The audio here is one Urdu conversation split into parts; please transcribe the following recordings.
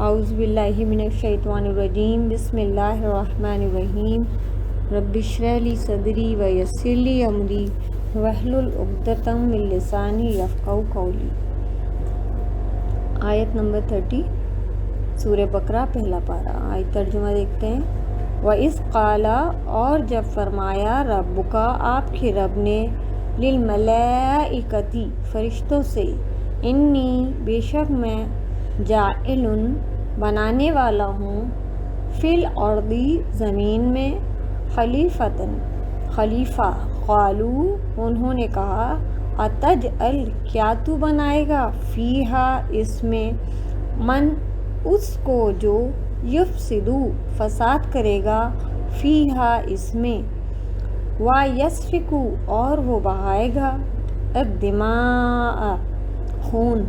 اعوذ باللہ من الشیطان الرجیم بسم اللہ الرحمن الرحیم رب اشرح لی صدری ویسر لی امری واحلل عقدۃ من لسانی یفقہوا قولی۔ آیت نمبر 30 سورہ بقرہ پہلا پارہ۔ آیت ترجمہ دیکھتے ہیں۔ وَإِذْ قَالَ اور جب فرمایا ربک آپ کے رب نے للملائکۃ فرشتوں سے انی بے شک میں جاعل بنانے والا ہوں فی الارض زمین میں خلیفتن خلیفہ۔ قالوا انہوں نے کہا اتجعل کیا تو بنائے گا فیہا اس میں من اس کو جو یفسدو فساد کرے گا فیہا اس میں ویسفکو اور وہ بہائے گا الدماء خون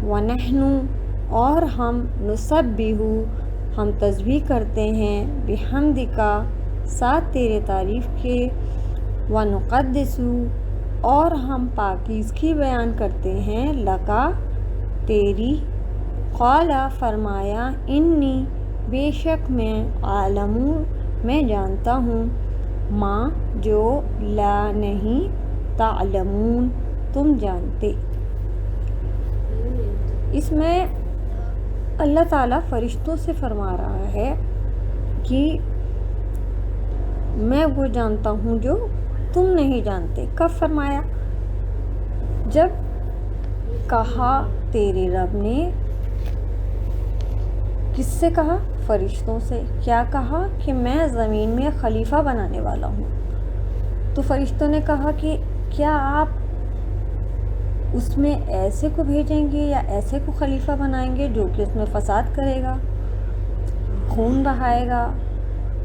ونحن اور ہم نسبح ہم تسبیح کرتے ہیں بحمدک ساتھ تیرے تعریف کے ونقدس اور ہم پاکیزگی بیان کرتے ہیں لکا تیری۔ قال فرمایا انی بے شک میں عالم میں جانتا ہوں ما جو لا نہیں تعلمون تم جانتے۔ اس میں اللہ تعالیٰ فرشتوں سے فرما رہا ہے کہ میں وہ جانتا ہوں جو تم نہیں جانتے۔ کب فرمایا؟ جب کہا تیرے رب نے، کس سے کہا؟ فرشتوں سے۔ کیا کہا؟ کہ میں زمین میں خلیفہ بنانے والا ہوں۔ تو فرشتوں نے کہا کہ کیا آپ اس میں ایسے کو بھیجیں گے یا ایسے کو خلیفہ بنائیں گے جو کہ اس میں فساد کرے گا، خون بہائے گا،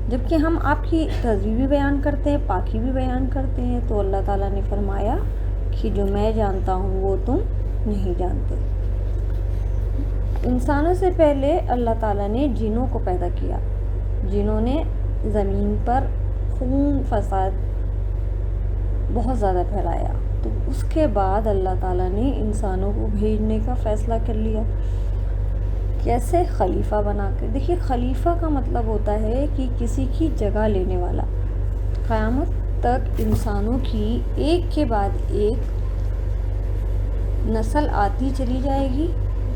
جبکہ ہم آپ کی تسبیح بھی بیان کرتے ہیں، پاکی بھی بیان کرتے ہیں۔ تو اللہ تعالیٰ نے فرمایا کہ جو میں جانتا ہوں وہ تم نہیں جانتے۔ انسانوں سے پہلے اللہ تعالیٰ نے جنوں کو پیدا کیا، جنہوں نے زمین پر خون فساد بہت زیادہ پھیلایا۔ تو اس کے بعد اللہ تعالیٰ نے انسانوں کو بھیجنے کا فیصلہ کر لیا۔ کیسے؟ خلیفہ بنا کے۔ دیکھیے خلیفہ کا مطلب ہوتا ہے کہ کسی کی جگہ لینے والا۔ قیامت تک انسانوں کی ایک کے بعد ایک نسل آتی چلی جائے گی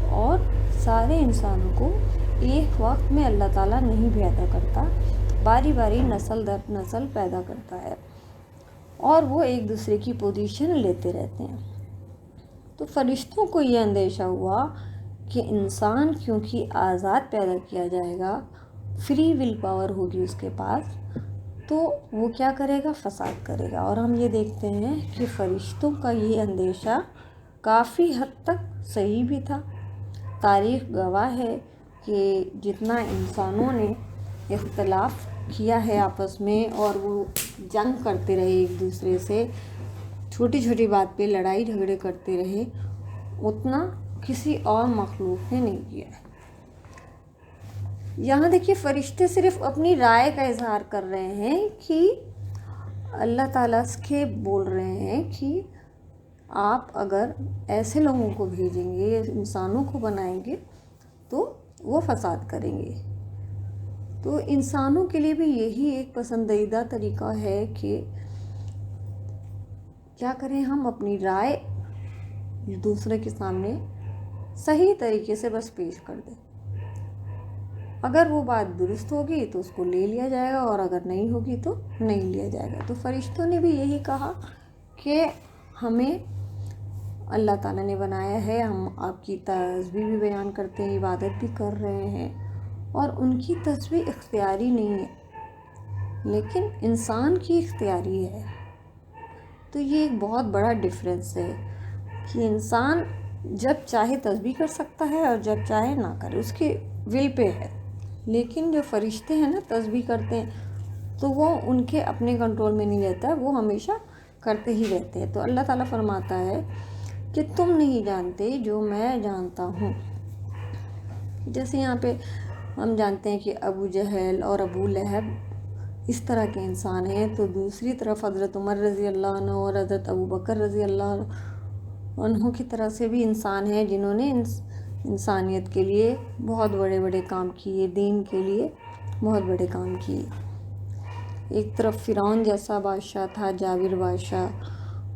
اور سارے انسانوں کو ایک وقت میں اللہ تعالیٰ نہیں پیدا کرتا، باری باری نسل در نسل پیدا کرتا ہے اور وہ ایک دوسرے کی پوزیشن لیتے رہتے ہیں۔ تو فرشتوں کو یہ اندیشہ ہوا کہ انسان کیونکہ آزاد پیدا کیا جائے گا، فری ول پاور ہوگی اس کے پاس، تو وہ کیا کرے گا؟ فساد کرے گا۔ اور ہم یہ دیکھتے ہیں کہ فرشتوں کا یہ اندیشہ کافی حد تک صحیح بھی تھا۔ تاریخ گواہ ہے کہ جتنا انسانوں نے اختلاف کیا ہے آپس میں اور وہ جنگ کرتے رہے ایک دوسرے سے، چھوٹی چھوٹی بات پہ لڑائی جھگڑے کرتے رہے، اتنا کسی اور مخلوق نے نہیں کیا ہے۔ یہاں دیکھیے فرشتے صرف اپنی رائے کا اظہار کر رہے ہیں کہ اللہ تعالیٰ کے بول رہے ہیں کہ آپ اگر ایسے لوگوں کو بھیجیں گے، انسانوں کو بنائیں گے تو وہ فساد کریں گے۔ تو انسانوں کے لیے بھی یہی ایک پسندیدہ طریقہ ہے کہ کیا کریں، ہم اپنی رائے دوسرے کے سامنے صحیح طریقے سے بس پیش کر دیں۔ اگر وہ بات درست ہوگی تو اس کو لے لیا جائے گا اور اگر نہیں ہوگی تو نہیں لیا جائے گا۔ تو فرشتوں نے بھی یہی کہا کہ ہمیں اللہ تعالیٰ نے بنایا ہے، ہم آپ کی تسبیح بھی بیان کرتے ہیں، عبادت بھی کر رہے ہیں، اور ان کی تسبیح اختیاری نہیں ہے لیکن انسان کی اختیاری ہے۔ تو یہ ایک بہت بڑا ڈفرینس ہے کہ انسان جب چاہے تسبیح کر سکتا ہے اور جب چاہے نہ کرے، اس کی ول پہ ہے۔ لیکن جو فرشتے ہیں نا تسبیح کرتے ہیں تو وہ ان کے اپنے کنٹرول میں نہیں رہتا ہے، وہ ہمیشہ کرتے ہی رہتے ہیں۔ تو اللہ تعالیٰ فرماتا ہے کہ تم نہیں جانتے جو میں جانتا ہوں۔ جیسے یہاں پہ ہم جانتے ہیں کہ ابو جہل اور ابو لہب اس طرح کے انسان ہیں، تو دوسری طرف حضرت عمر رضی اللہ عنہ اور حضرت ابو بکر رضی اللہ عنہ کی طرح سے بھی انسان ہیں جنہوں نے انسانیت کے لیے بہت بڑے بڑے کام کیے، دین کے لیے بہت بڑے کام کیے۔ ایک طرف فرعون جیسا بادشاہ تھا، جابر بادشاہ،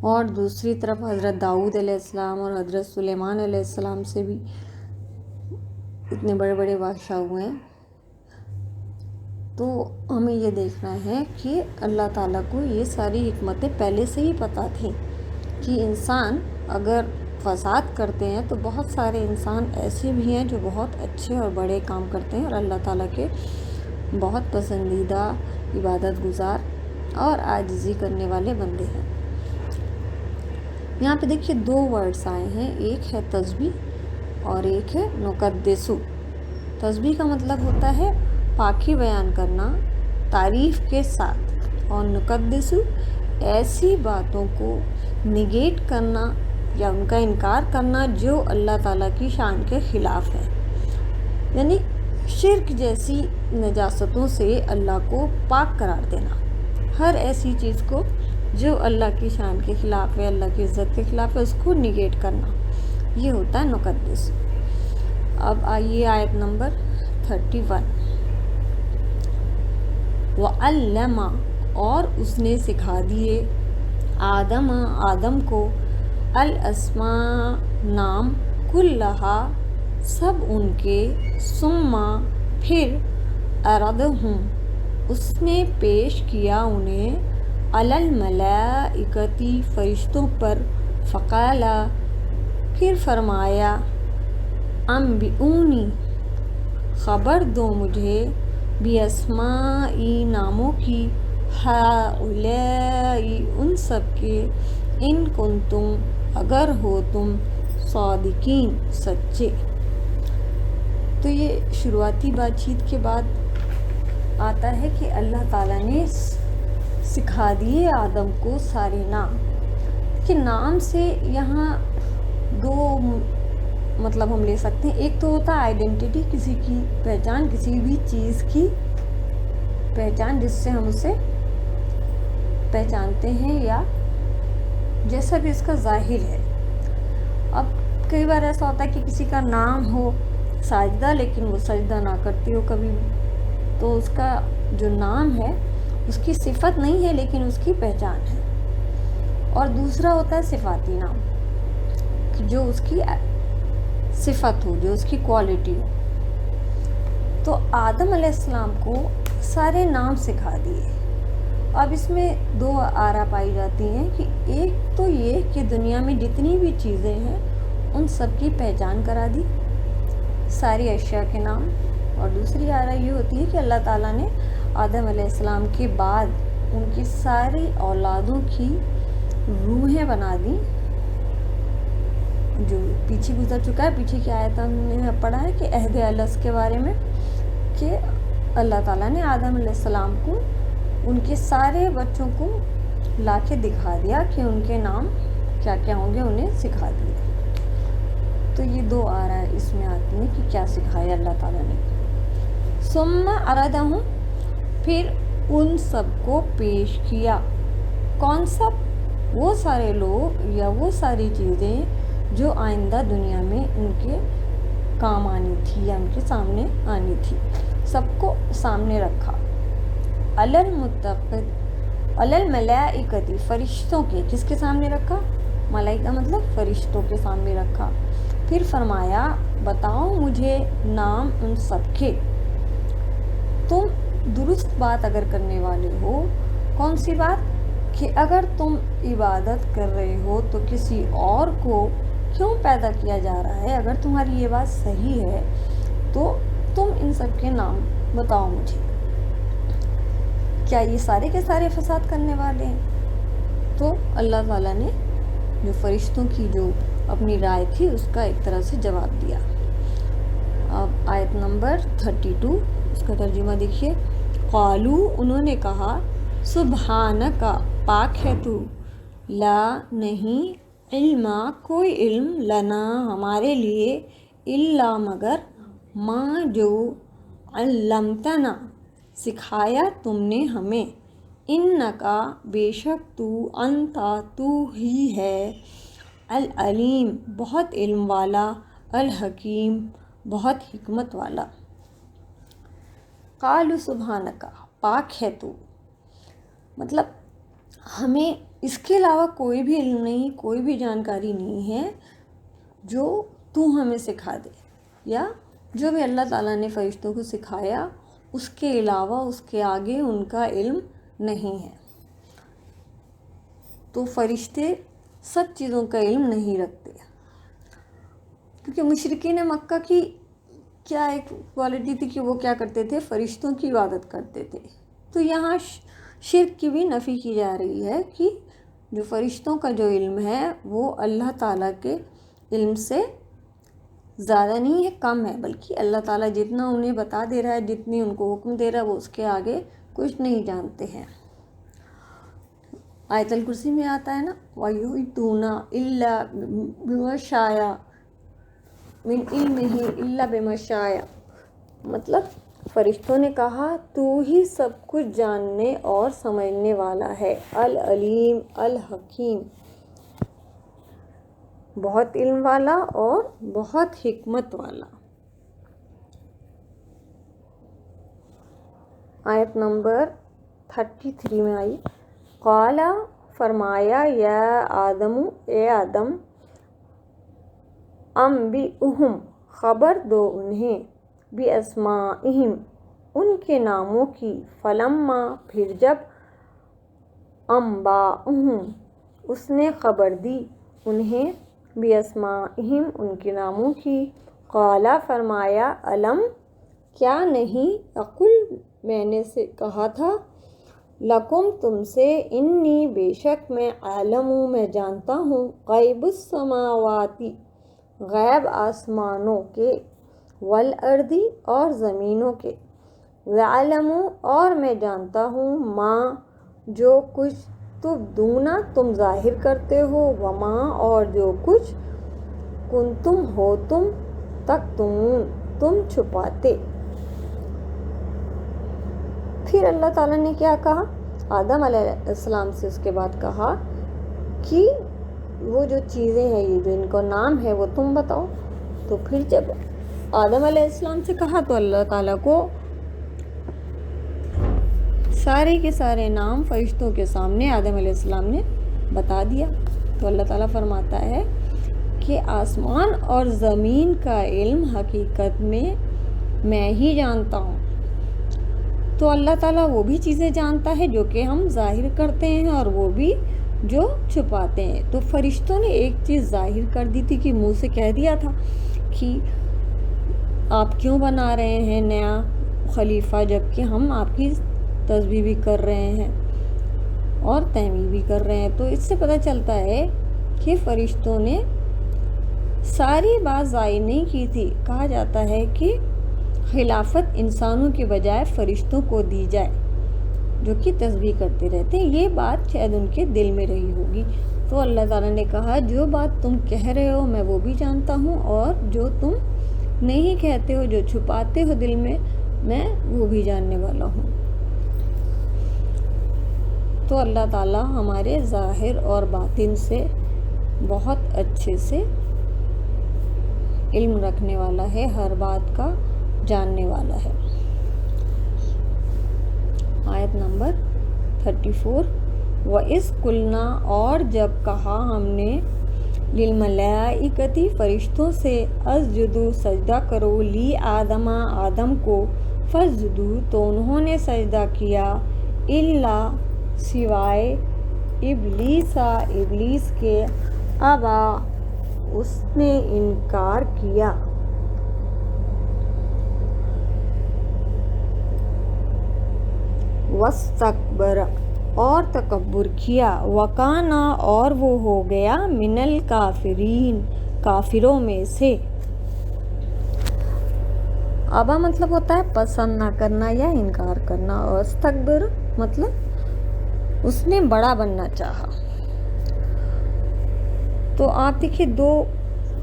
اور دوسری طرف حضرت داؤد علیہ السلام اور حضرت سلیمان علیہ السلام سے بھی اتنے بڑے بڑے بادشاہ ہوئے ہیں۔ تو ہمیں یہ دیکھنا ہے کہ اللہ تعالیٰ کو یہ ساری حکمتیں پہلے سے ہی پتہ تھیں کہ انسان اگر فساد کرتے ہیں تو بہت سارے انسان ایسے بھی ہیں جو بہت اچھے اور بڑے کام کرتے ہیں اور اللہ تعالیٰ کے بہت پسندیدہ عبادت گزار اور عاجزی کرنے والے بندے ہیں۔ یہاں پہ دیکھیے 2 ورڈز آئے ہیں، ایک ہے تسبیح اور ایک ہے نقدسو۔ تسبیح کا مطلب ہوتا ہے پاکی بیان کرنا تعریف کے ساتھ، اور نقدسو ایسی باتوں کو نگیٹ کرنا یا ان کا انکار کرنا جو اللہ تعالیٰ کی شان کے خلاف ہے، یعنی شرک جیسی نجاستوں سے اللہ کو پاک قرار دینا۔ ہر ایسی چیز کو جو اللہ کی شان کے خلاف ہے، اللہ کی عزت کے خلاف ہے، اس کو نگیٹ کرنا، یہ ہوتا ہے نقدس۔ اب آئیے آیت نمبر 31۔ وَعَلَّمَ، اور اس نے سکھا دیے، آدم کو، الاسماء نام، کلہا سب ان کے، ثم پھر، عرضہم اس نے پیش کیا انہیں، علی الملائکۃ فرشتوں پر، فقال پھر فرمایا، انبئونی خبر دو مجھے، باسماء ناموں کی، ہؤلاء ان سب کے، ان کنتم اگر ہو تم، صادقین سچے۔ تو یہ شروعاتی بات چیت کے بعد آتا ہے کہ اللہ تعالیٰ نے سکھا دیے آدم کو سارے نام، کہ نام سے یہاں 2 مطلب ہم لے سکتے ہیں۔ ایک تو ہوتا ہے آئیڈینٹیٹی، کسی کی پہچان، کسی بھی چیز کی پہچان جس سے ہم اسے پہچانتے ہیں یا جیسا بھی اس کا ظاہر ہے۔ اب کئی بار ایسا ہوتا ہے کہ کسی کا نام ہو ساجدہ لیکن وہ سجدہ نہ کرتی ہو کبھی بھی، تو اس کا جو نام ہے اس کی صفت نہیں ہے لیکن اس کی پہچان ہے۔ اور دوسرا ہوتا ہے صفاتی نام، کہ جو اس کی صفت ہو، جو اس کی کوالٹی ہو۔ تو آدم علیہ السلام کو سارے نام سکھا دیے۔ اب اس میں 2 آرا پائی جاتی ہیں، کہ ایک تو یہ کہ دنیا میں جتنی بھی چیزیں ہیں ان سب کی پہچان کرا دی، ساری اشیاء کے نام۔ اور دوسری آرا یہ ہوتی ہے کہ اللہ تعالیٰ نے آدم علیہ السلام کے بعد ان کی ساری اولادوں کی روحیں بنا دیں، جو پیچھے گزر چکا ہے، پیچھے کی آیت ہم نے پڑھا ہے کہ عہد الست کے بارے میں، کہ اللہ تعالیٰ نے آدم علیہ السلام کو ان کے سارے بچوں کو لا کے دکھا دیا کہ ان کے نام کیا کیا ہوں گے، انہیں سکھا دیا۔ تو یہ 2 آرا اس میں آتی ہیں کہ کیا سکھایا اللہ تعالیٰ نے۔ ثم عرضہم، پھر ان سب کو پیش کیا۔ کون سب؟ وہ سارے لوگ یا وہ ساری چیزیں جو آئندہ دنیا میں ان کے کام آنی تھی یا ان کے سامنے آنی تھی، سب کو سامنے رکھا۔ علی الملائکۃ، فرشتوں کے، کس کے سامنے رکھا؟ ملائکہ مطلب فرشتوں کے سامنے رکھا۔ پھر فرمایا، بتاؤ مجھے نام ان سب کے، تم درست بات اگر کرنے والے ہو۔ کون سی بات؟ کہ اگر تم عبادت کر رہے ہو تو کسی اور کو کیوں پیدا کیا جا رہا ہے؟ اگر تمہاری یہ بات صحیح ہے تو تم ان سب کے نام بتاؤ مجھے۔ کیا یہ سارے کے سارے فساد کرنے والے ہیں؟ تو اللہ تعالیٰ نے جو فرشتوں کی جو اپنی رائے تھی اس کا ایک طرح سے جواب دیا۔ اب آیت نمبر 32، اس کا ترجمہ دیکھیے۔ قالو، انہوں نے کہا، سبحانک، پاک ہے تو، لا نہیں، علم، کوئی علم، لنا، ہمارے لیے، الا مگر، ما جو، علمتنا، سکھایا تم نے ہمیں، انکا، بے شک تو، انتا، تو ہی ہے، العلیم، بہت علم والا، الحکیم بہت حکمت والا۔ قالوا سبحانک پاک ہے تو، مطلب ہمیں اس کے علاوہ کوئی بھی علم نہیں، کوئی بھی جانکاری نہیں ہے جو تو ہمیں سکھا دے، یا جو بھی اللہ تعالیٰ نے فرشتوں کو سکھایا اس کے علاوہ اس کے آگے ان کا علم نہیں ہے۔ تو فرشتے سب چیزوں کا علم نہیں رکھتے، کیونکہ مشرکین مکہ کی کیا ایک کوالٹی تھی کہ وہ کیا کرتے تھے، فرشتوں کی عبادت کرتے تھے۔ تو یہاں شرک کی بھی نفی کی جا رہی ہے کہ جو فرشتوں کا جو علم ہے وہ اللہ تعالیٰ کے علم سے زیادہ نہیں ہے، کم ہے، بلکہ اللہ تعالیٰ جتنا انہیں بتا دے رہا ہے، جتنی ان کو حکم دے رہا ہے، وہ اس کے آگے کچھ نہیں جانتے ہیں۔ آیت الکرسی میں آتا ہے نا، وَيُحِيطُونَ إِلَّا بِمَا شَاءَ مِنْ عِلْمِهِ إِلَّا بِمَا شَاءَ، مطلب فرشتوں نے کہا تو ہی سب کچھ جاننے اور سمجھنے والا ہے، العلیم الحکیم، بہت علم والا اور بہت حکمت والا۔ آیت نمبر 33 میں آئی، قال فرمایا، یا آدم اے آدم، انبئہم خبر دو انہیں، باسمائہم ان کے ناموں کی، فلما پھر جب، انباہم اس نے خبر دی انہیں، باسمائہم ان کے ناموں کی، قال فرمایا، الم کیا نہیں، اقل میں نے سے کہا تھا، لکم تم سے، انی بے شک میں، عالم میں جانتا ہوں، غیب السماواتی غیب آسمانوں کے، والارضی اور زمینوں کے، وعلم اور میں جانتا ہوں، ماں جو کچھ، تبدون تم ظاہر کرتے ہو، وما اور جو کچھ، کنتم ہو تم، تکتمون تم چھپاتے۔ پھر اللہ تعالیٰ نے کیا کہا، آدم علیہ السلام سے اس کے بعد کہا کہ وہ جو چیزیں ہیں، یہ جو ان کو نام ہے وہ تم بتاؤ۔ تو پھر جب آدم علیہ السلام سے کہا تو اللہ تعالیٰ کو سارے کے سارے نام فرشتوں کے سامنے آدم علیہ السلام نے بتا دیا۔ تو اللہ تعالیٰ فرماتا ہے کہ آسمان اور زمین کا علم حقیقت میں ہی جانتا ہوں۔ تو اللہ تعالیٰ وہ بھی چیزیں جانتا ہے جو کہ ہم ظاہر کرتے ہیں، اور وہ بھی جو چھپاتے ہیں۔ تو فرشتوں نے ایک چیز ظاہر کر دی تھی کہ منہ سے کہہ دیا تھا کہ آپ کیوں بنا رہے ہیں نیا خلیفہ، جبکہ ہم آپ کی تسبیح بھی کر رہے ہیں اور تحمید بھی کر رہے ہیں۔ تو اس سے پتہ چلتا ہے کہ فرشتوں نے ساری بات ظاہر نہیں کی تھی۔ کہا جاتا ہے کہ خلافت انسانوں کے بجائے فرشتوں کو دی جائے جو کہ تسبیح کرتے رہتے ہیں، یہ بات شاید ان کے دل میں رہی ہوگی۔ تو اللہ تعالیٰ نے کہا جو بات تم کہہ رہے ہو میں وہ بھی جانتا ہوں، اور جو تم نہیں کہتے ہو، جو چھپاتے ہو دل میں وہ بھی جاننے والا ہوں۔ تو اللہ تعالیٰ ہمارے ظاہر اور باطن سے بہت اچھے سے علم رکھنے والا ہے، ہر بات کا جاننے والا ہے۔ آیت نمبر 34، وَإِذْ قُلْنَا اور جب کہا ہم نے، لِلْمَلَائِكَةِ فرشتوں سے، اسجدوا سجدہ کرو، لی آدم آدم کو، فسجدوا تو انہوں نے سجدہ کیا، الا سوائے ابلیس کے، ابا اس نے انکار کیا، واستکبر اور تکبر کیا، وکانا اور وہ ہو گیا، من الکافرین کافروں میں سے۔ ابا مطلب ہوتا ہے پسند نہ کرنا یا انکار کرنا، اور استکبر مطلب اس نے بڑا بننا چاہا۔ تو آپ دیکھیں، دو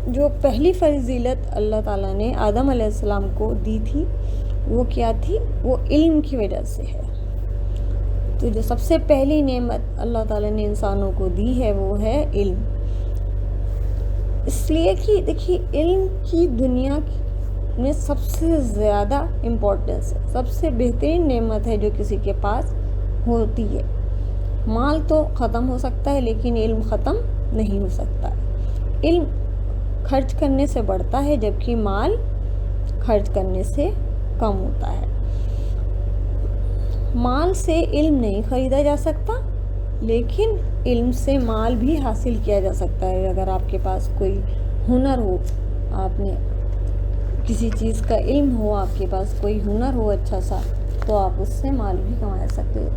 جو پہلی فضیلت اللہ تعالیٰ نے آدم علیہ السلام کو دی تھی وہ کیا تھی، وہ علم کی وجہ سے ہے۔ تو جو سب سے پہلی نعمت اللہ تعالیٰ نے انسانوں کو دی ہے وہ ہے علم۔ اس اس لیے کہ دیکھیے علم کی دنیا میں سب سے زیادہ امپورٹنس ہے، سب سے بہترین نعمت ہے جو کسی کے پاس ہوتی ہے۔ مال تو ختم ہو سکتا ہے لیکن علم ختم نہیں ہو سکتا۔ علم خرچ کرنے سے بڑھتا ہے جبکہ مال خرچ کرنے سے کم ہوتا ہے۔ مال سے علم نہیں خریدا جا سکتا لیکن علم سے مال بھی حاصل کیا جا سکتا ہے۔ اگر آپ کے پاس کوئی ہنر ہو، آپ نے کسی چیز کا علم ہو، آپ کے پاس کوئی ہنر ہو اچھا سا، تو آپ اس سے مال بھی کما سکتے ہو۔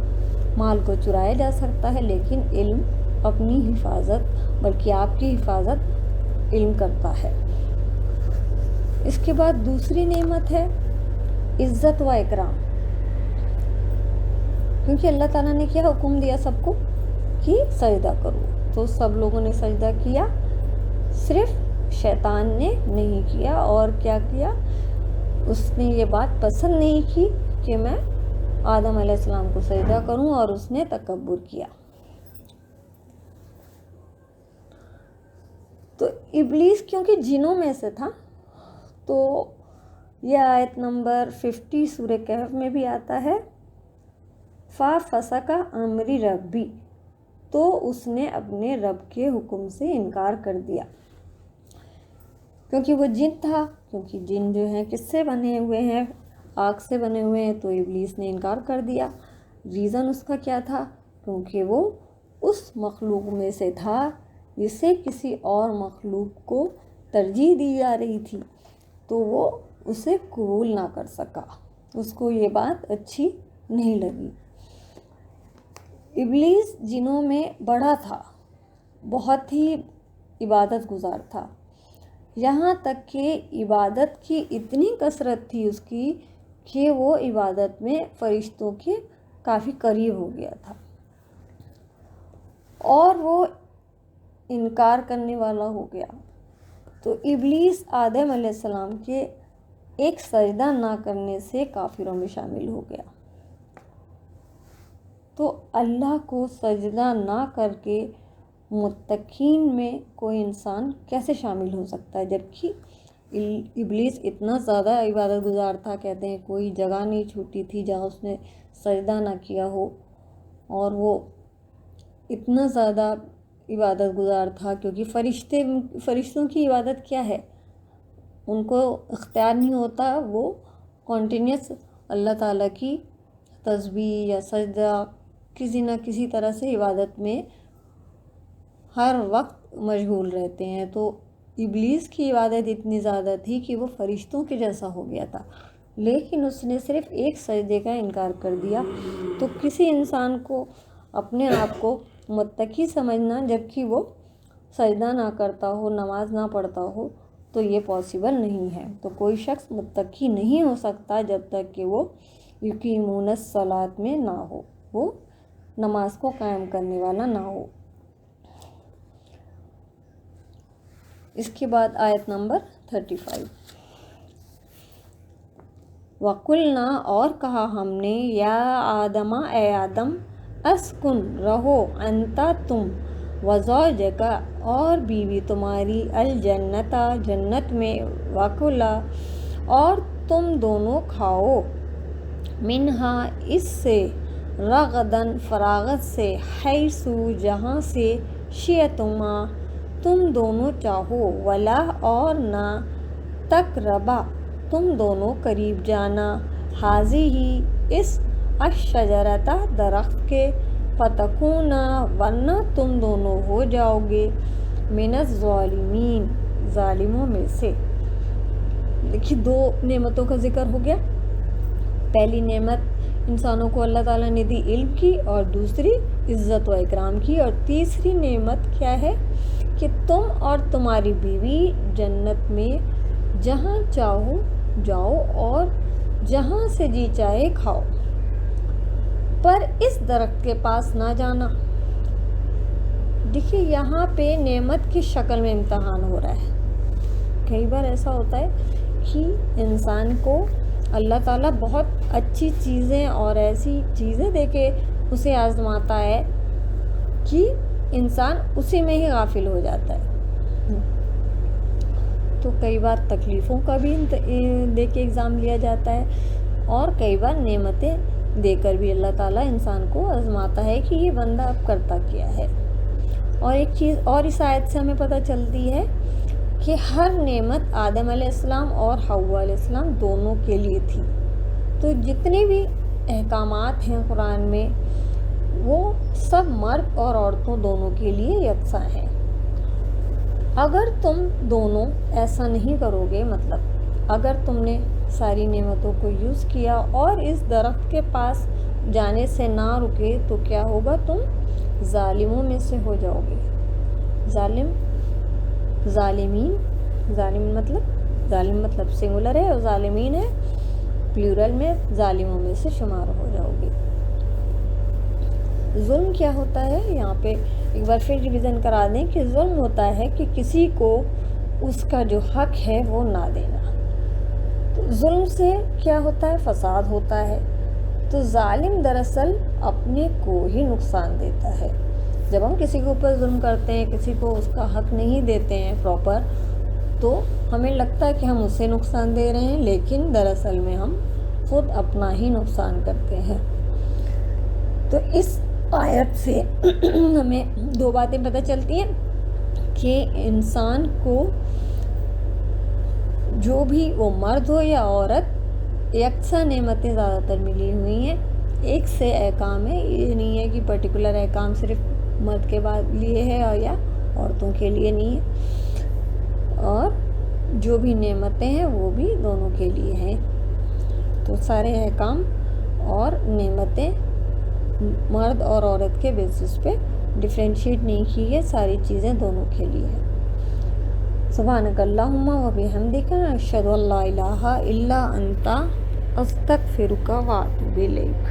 مال کو چرایا جا سکتا ہے لیکن علم اپنی حفاظت، بلکہ آپ کی حفاظت علم کرتا ہے۔ اس کے بعد دوسری نعمت ہے عزت و اکرام، کیونکہ اللہ تعالیٰ نے کیا حکم دیا سب کو کہ سجدہ کرو، تو سب لوگوں نے سجدہ کیا، صرف شیطان نے نہیں کیا۔ اور کیا کیا؟ اس نے یہ بات پسند نہیں کی کہ میں آدم علیہ السلام کو سجدہ کروں، اور اس نے تکبر کیا۔ تو ابلیس کیونکہ جنوں میں سے تھا، تو یہ آیت نمبر 50 سورہ کہف میں بھی آتا ہے، فَفَسَقَ عَنْ رَبِّهِ، تو اس نے اپنے رب کے حکم سے انکار کر دیا، کیونکہ وہ جن تھا، کیونکہ جن جو ہیں کس سے بنے ہوئے ہیں؟ آگ سے بنے ہوئے ہیں، تو ابلیس نے انکار کر دیا۔ ریزن اس کا کیا تھا؟ کیونکہ وہ اس مخلوق میں سے تھا جسے کسی اور مخلوق کو ترجیح دی جا رہی تھی، تو وہ اسے قبول نہ کر سکا، اس کو یہ بات اچھی نہیں لگی۔ ابلیس جنوں میں بڑا تھا، بہت ہی عبادت گزار تھا، یہاں تک کہ عبادت کی اتنی کثرت تھی اس کی کہ وہ عبادت میں فرشتوں کے کافی قریب ہو گیا تھا، اور وہ انکار کرنے والا ہو گیا۔ تو ابلیس آدم علیہ السلام کے ایک سجدہ نہ کرنے سے کافروں میں شامل ہو گیا۔ تو اللہ کو سجدہ نہ کر کے متقین میں کوئی انسان کیسے شامل ہو سکتا ہے؟ جبکہ ابلیس اتنا زیادہ عبادت گزار تھا، کہتے ہیں کوئی جگہ نہیں چھوٹی تھی جہاں اس نے سجدہ نہ کیا ہو، اور وہ اتنا زیادہ عبادت گزار تھا، کیونکہ فرشتوں کی عبادت کیا ہے؟ ان کو اختیار نہیں ہوتا، وہ کنٹینیوس اللہ تعالیٰ کی تسبیح یا سجدہ کسی نہ کسی طرح سے عبادت میں ہر وقت مشغول رہتے ہیں۔ تو ابلیس کی عبادت اتنی زیادہ تھی کہ وہ فرشتوں کے جیسا ہو گیا تھا، لیکن اس نے صرف ایک سجدے کا انکار کر دیا۔ تو کسی انسان کو اپنے آپ کو متقی سمجھنا جبکہ وہ سجدہ نہ کرتا ہو، نماز نہ پڑھتا ہو، تو یہ پاسبل نہیں ہے۔ تو کوئی شخص متقی نہیں ہو سکتا جب تک کہ وہ یقیمون الصلاۃ میں نہ ہو، وہ نماز کو قائم کرنے والا نہ ہو۔ اس کے بعد آیت نمبر 35، وَقُلْنَا، اور کہا ہم نے، یا آدم، اے آدم، اسکن، رہو، انتا، تم، وزوجک، اور بیوی تمہاری، الجنت، جنت میں، وَكُلَا، اور تم دونوں کھاؤ، منہا، اس سے، رغداً، فراغت سے، حیث، جہاں سے، شئتما، تم دونوں چاہو، ولا، اور نہ، تقربا، تم دونوں قریب جانا، ہذہ، اس، الشجرۃ، درخت کے، فتکونا، ورنہ تم دونوں ہو جاؤ گے، من الظالمین، ظالموں میں سے۔ دیکھیے دو نعمتوں کا ذکر ہو گیا، پہلی نعمت انسانوں کو اللہ تعالیٰ نے دی علم کی، اور دوسری عزت و اکرام کی، اور تیسری نعمت کیا ہے کہ تم اور تمہاری بیوی جنت میں جہاں چاہو جاؤ اور جہاں سے جی چاہے کھاؤ، پر اس درخت کے پاس نہ جانا۔ دیکھیے یہاں پہ نعمت کی شکل میں امتحان ہو رہا ہے۔ کئی بار ایسا ہوتا ہے کہ انسان کو اللہ تعالیٰ بہت اچھی چیزیں اور ایسی چیزیں دے کے اسے آزماتا ہے کہ انسان اسی میں ہی غافل ہو جاتا ہے۔ تو کئی بار تکلیفوں کا بھی دے کے ایگزام لیا جاتا ہے، اور کئی بار نعمتیں دے کر بھی اللہ تعالیٰ انسان کو آزماتا ہے کہ یہ بندہ اب کرتا کیا ہے۔ اور ایک چیز اور اس آیت سے ہمیں پتہ چلتی ہے کہ ہر نعمت آدم علیہ السلام اور حوا علیہ السلام دونوں کے لیے تھی۔ تو جتنے بھی احکامات ہیں قرآن میں وہ سب مرد اور عورتوں دونوں کے لیے یکساں ہیں۔ اگر تم دونوں ایسا نہیں کرو گے، مطلب اگر تم نے ساری نعمتوں کو یوز کیا اور اس درخت کے پاس جانے سے نہ رکے تو کیا ہوگا؟ تم ظالموں میں سے ہو جاؤ گے۔ ظالم مطلب سنگولر ہے، اور ظالمین ہے پلیورل میں، ظالموں میں سے شمار ہو جاؤ گے۔ ظلم کیا ہوتا ہے؟ یہاں پہ ایک بار پھر ریویژن کرا دیں کہ ظلم ہوتا ہے کہ کسی کو اس کا جو حق ہے وہ نہ دینا۔ تو ظلم سے کیا ہوتا ہے؟ فساد ہوتا ہے۔ تو ظالم دراصل اپنے کو ہی نقصان دیتا ہے۔ جب ہم کسی کے اوپر ظلم کرتے ہیں، کسی کو اس کا حق نہیں دیتے ہیں پراپر، تو ہمیں لگتا ہے کہ ہم اسے نقصان دے رہے ہیں، لیکن دراصل میں ہم خود اپنا ہی نقصان کرتے ہیں۔ تو اس آیت سے ہمیں دو باتیں پتہ چلتی ہیں کہ انسان کو جو بھی وہ مرد ہو یا عورت، یکساں نعمتیں زیادہ تر ملی ہوئی ہیں، ایک سے احکام ہے، یہ نہیں ہے کہ پرٹیکولر احکام صرف مرد کے بعد لیے ہے یا عورتوں کے لیے نہیں ہے، اور جو بھی نعمتیں ہیں وہ بھی دونوں کے لیے ہیں۔ تو سارے احکام اور نعمتیں مرد اور عورت کے بیسس پہ ڈفرینشیٹ نہیں کی ہے، ساری چیزیں دونوں کے لیے ہیں۔ سبحانک اللہم و بحمدک، اشہد ان لا الہ الا انت، استغفرک و اتوب الیک۔